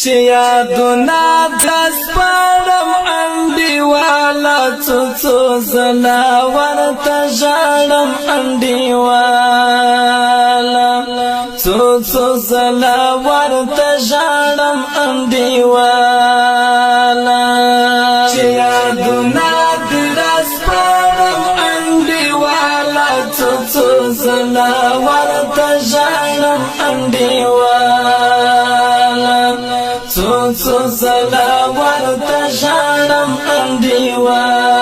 چې یادونه داس پړم انډیواله څو زله ورته ژاړم انډیواله څو زله ورته ژاړم انډیواله چې یادونه داس پړم انډیواله څو زله ورته ژاړم انډیواله څو زله ورته ژاړم انډیواله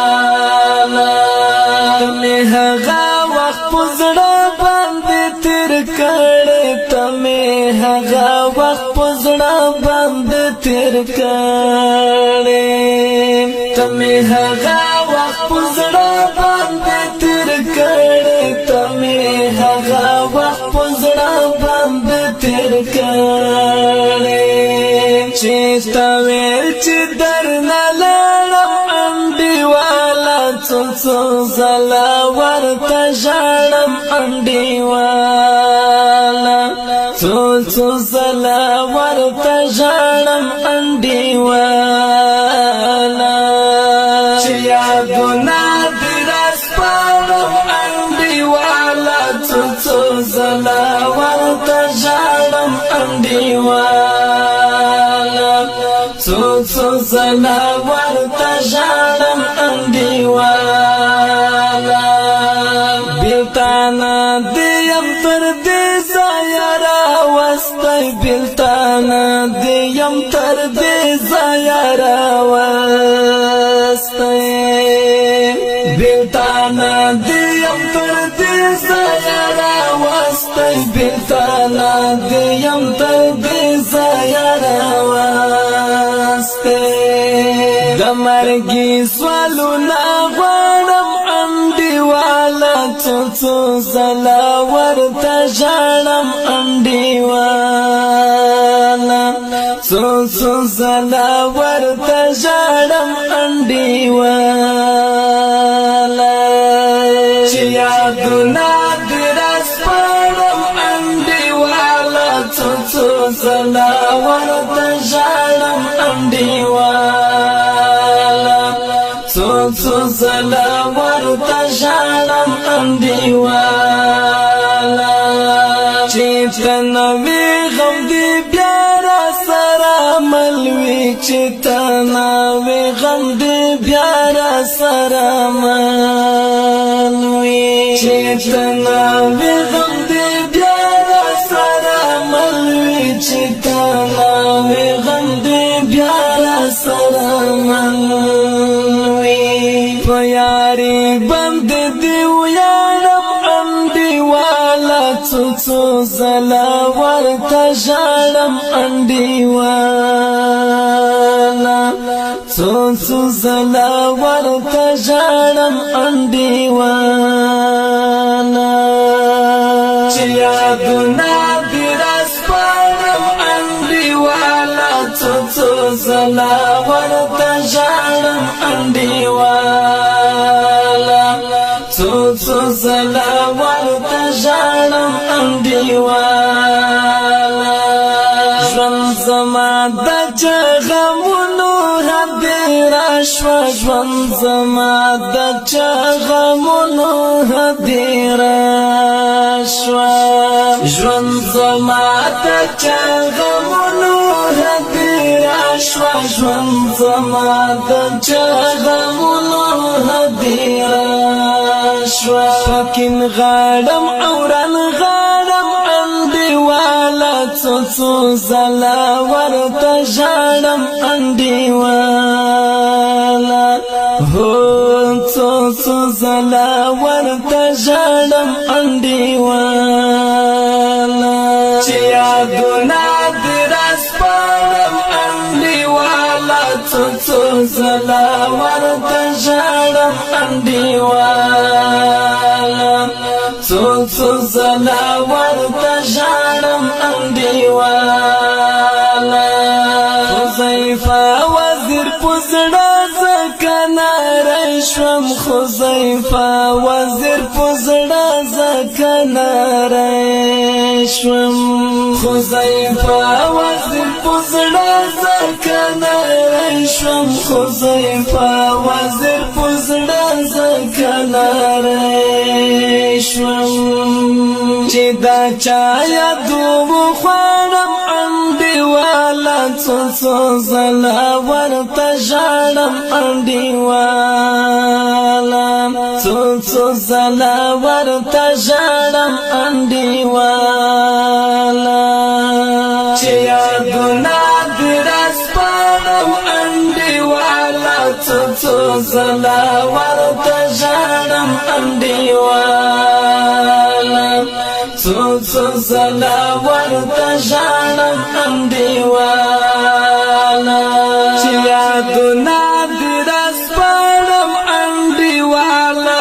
مې هغه وخت په زړه باندې تېر کړی ته مې هغه وخت په زړه باندې تېر کړی ته مې هغه وخت په زړه باندې تېر کړی ته مې هغه وخت په زړه باندې تېر کړی چې تا ویل چې درنه لاړم انډیواله څو زله ورته ژاړم انډیواله څو زله ورته ژاړم انډیواله چې یادونه دې راسپړم انډیواله څو زله ورته ژاړم انډیواله څو زله ورته ژاړم انډیواله بېلتانه دې یم تر دې ځایه راوستی بېلتانه دې یم تر دې ځایه راوستی بېلتانه دې یم تر دې ځایه راوستی بېلتانه دې یم تر دې ځایه راوستی د مرګي سوالونه غواړم انډیواله څو زله ورته ژاړم انډیواله څو زله ورته ژاړم انډیواله چې یادونه دې راسپړم انډیواله څو زله ورته ژاړم انډیواله څو زله ورته ژاړم انډیواله چې ته نه وې غم دې بیا راسره مل وي چې ته نه وې غم دې بیا راسره مل وي چې ته نه وې غم دې بیا راسره مل وي چې ته نه وې غم دې بیا راسره مل په یاري باندې دې ویاړم انډیواله څو زله ورته ژاړم انډیواله څو زله ورته ژاړم انډیواله چې یادونه دې راسپړم انډیواله څو زله ورته ژاړم انډیواله څو زله ورته ژاړم انډیواله ژوند زما د غمونو هدیره شوه ژوند زما د غمونو هدیره شوه ژوند زما د غمونو هدیره شوه ژوند زما د غمونو هدیره شوه پکین غاړم اوران غاړم انډیواله څو زله ورته ژاړم انډیواله هو څو زله ورته ژاړم انډیواله چې یادونه دې راسپړم انډیواله څو زله ورته ژاړم انډیواله څو زله ورته ژاړم انډیواله حذیفه وزیر په زړه ځکه نری شوم حذیفه وزیر په زړه ځکه نری شوم خزیفه وزیر پزړه زکنا شم خزیفه وزیر پزړه زکنا شم چې دا چا یادو خوړم انډیواله څو زلا ورته ژړم انډیواله څو زلا ورته ژړم انډیواله چې یادونه دې راسپړم انډیواله څو زلا ورته ژړم انډیواله څو زلا ورته ژړم انډیواله چې یادونه دې راسپړم انډیواله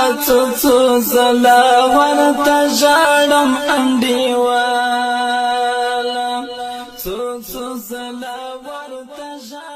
څو زلا ورته ژړم انډیواله څو زلا ورته ژړم